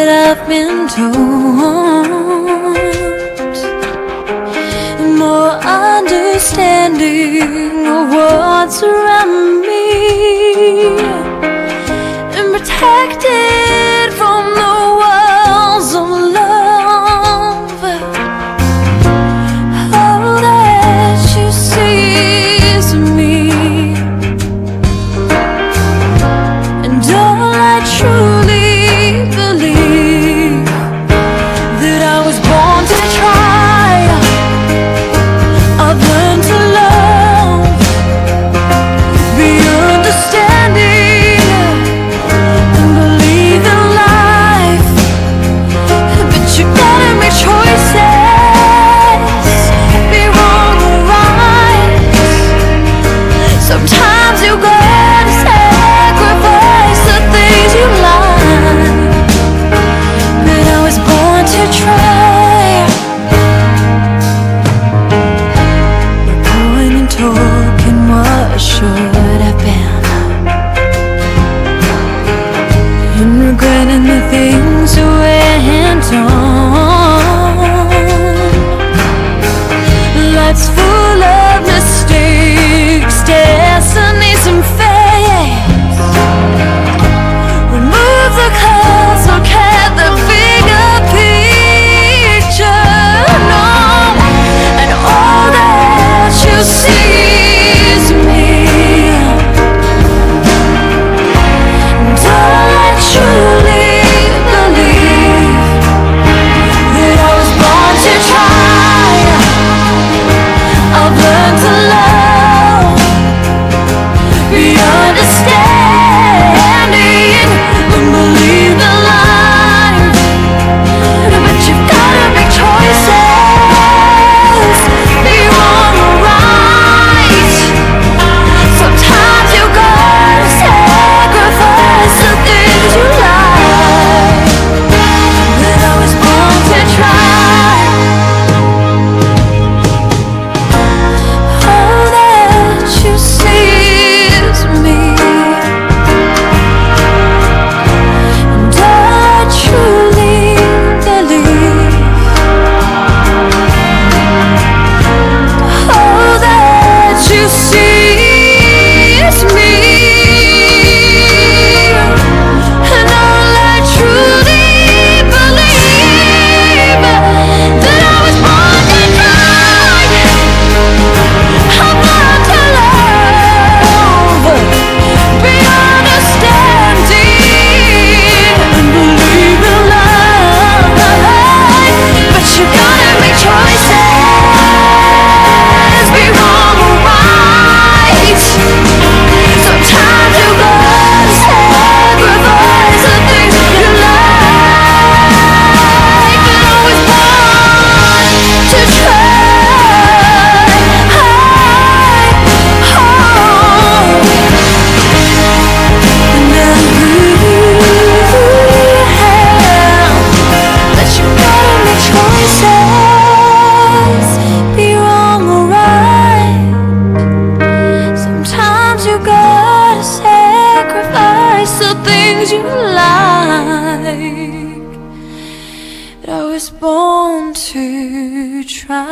that I've been told, more understanding of what's around me, and protected from the walls of love. All that you see is me, and all I truly believe that I was born to try. I've learned to love, be understanding, and believe in life. But you gotta make choices, be wrong or right. Sometimes you gotta sacrifice the things you like. But I was born to try. No point in talking what should have been, and regretting the things you went on. Life's full of mistakes, destinies and fates. Remove the clouds, look at the bigger picture. No, and all that you see is me, and all I truly believe that I was born to try. I've learned to love, be understanding, and believe in life. But you've gotta make choices, be wrong or right. Sometimes you gotta sacrifice the things you like. But I was born to try. All that you see is me, and all I truly believe. All that you see is me, and all I truly believe that I was born to try. I've learned to love, be understanding, and believe in love. But you gotta make choices, be wrong or right. Sometimes you gotta sacrifice the things you like. But I was born to try. But you gotta make choices, be wrong or right. Sometimes you gotta sacrifice the things you like. But I was born to try.